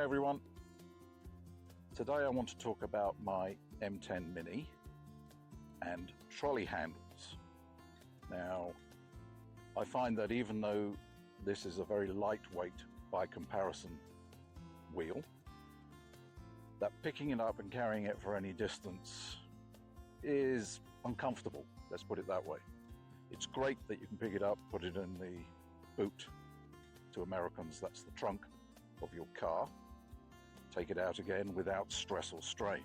Hi everyone. Today I want to talk about my MTen-Mini and trolley handles. Now, I find that even though this is a very lightweight by comparison wheel, that picking it up and carrying it for any distance is uncomfortable, let's put it that way. It's great that you can pick it up, put it in the boot. To Americans, that's the trunk of your car. Take it out again without stress or strain.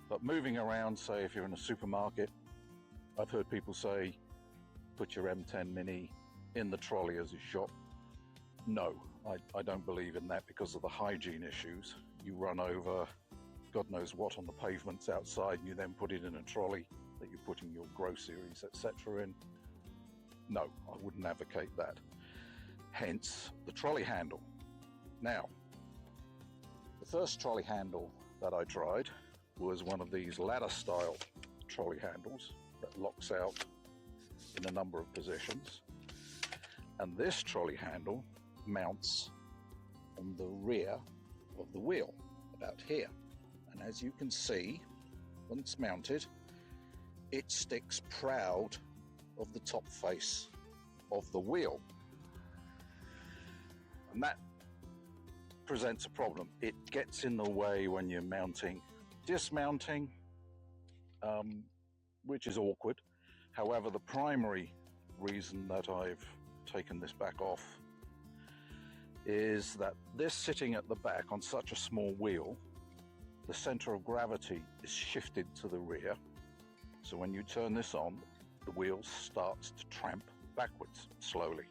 But moving around, say if you're in a supermarket, I've heard people say, put your MTen-Mini in the trolley as you shop. No, I don't believe in that because of the hygiene issues. You run over God knows what on the pavements outside and you then put it in a trolley that you're putting your groceries, etc. in. No, I wouldn't advocate that. Hence the trolley handle. Now, the first trolley handle that I tried was one of these ladder style trolley handles that locks out in a number of positions. And this trolley handle mounts on the rear of the wheel, about here. And as you can see, once mounted, it sticks proud of the top face of the wheel. And that presents a problem. It gets in the way when you're dismounting, which is awkward. However, the primary reason that I've taken this back off is that this sitting at the back on such a small wheel, the center of gravity is shifted to the rear. So when you turn this on, the wheel starts to tramp backwards slowly.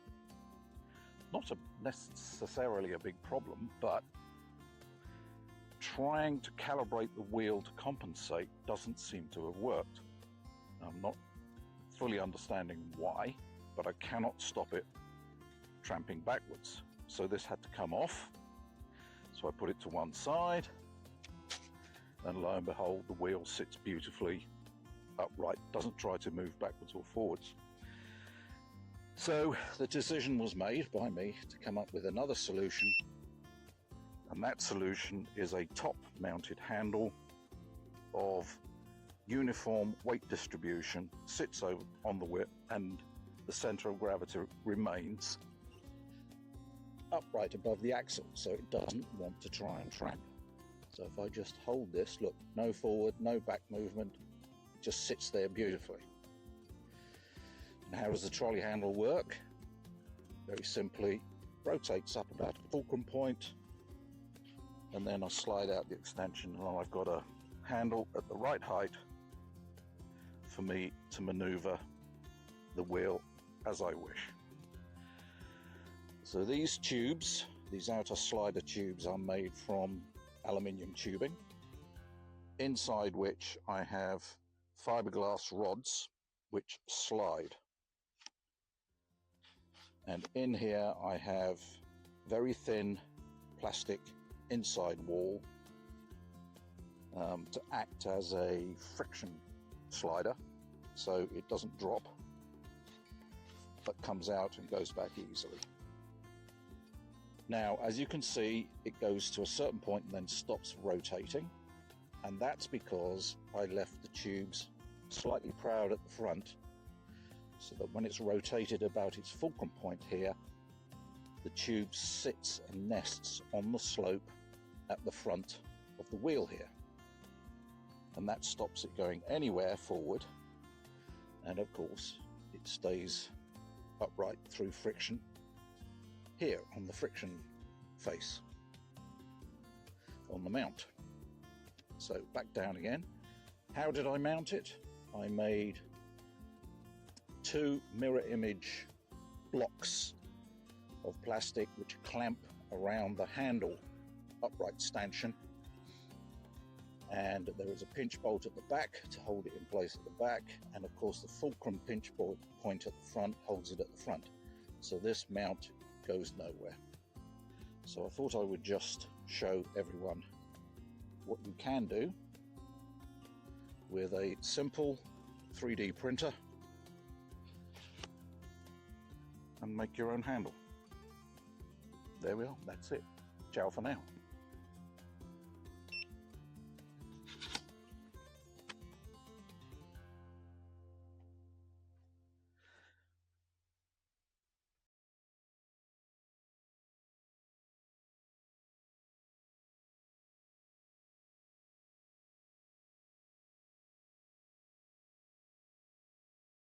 Not necessarily a big problem, but trying to calibrate the wheel to compensate doesn't seem to have worked. I'm not fully understanding why, but I cannot stop it tramping backwards. So this had to come off. So I put it to one side, and lo and behold, the wheel sits beautifully upright, doesn't try to move backwards or forwards. So the decision was made by me to come up with another solution, and that solution is a top-mounted handle of uniform weight distribution, sits over on the whip, and the center of gravity remains upright above the axle, so it doesn't want to try and tramp. So if I just hold this, look, no forward, no back movement, it just sits there beautifully. And how does the trolley handle work? Very simply, rotates up about the fulcrum point, and then I slide out the extension, and I've got a handle at the right height for me to maneuver the wheel as I wish. So these tubes, these outer slider tubes, are made from aluminium tubing, inside which I have fiberglass rods which slide. And in here I have very thin plastic inside wall to act as a friction slider, so it doesn't drop but comes out and goes back easily. Now, as you can see, it goes to a certain point and then stops rotating, and that's because I left the tubes slightly proud at the front, so that when it's rotated about its fulcrum point here, the tube sits and nests on the slope at the front of the wheel here. And that stops it going anywhere forward. And of course, it stays upright through friction here on the friction face on the mount. So back down again. How did I mount it? I made 2 mirror image blocks of plastic which clamp around the handle upright stanchion, and there is a pinch bolt at the back to hold it in place at the back, and of course the fulcrum pinch point at the front holds it at the front, so this mount goes nowhere. So I thought I would just show everyone what you can do with a simple 3D printer and make your own handle. There we are, that's it. Ciao for now.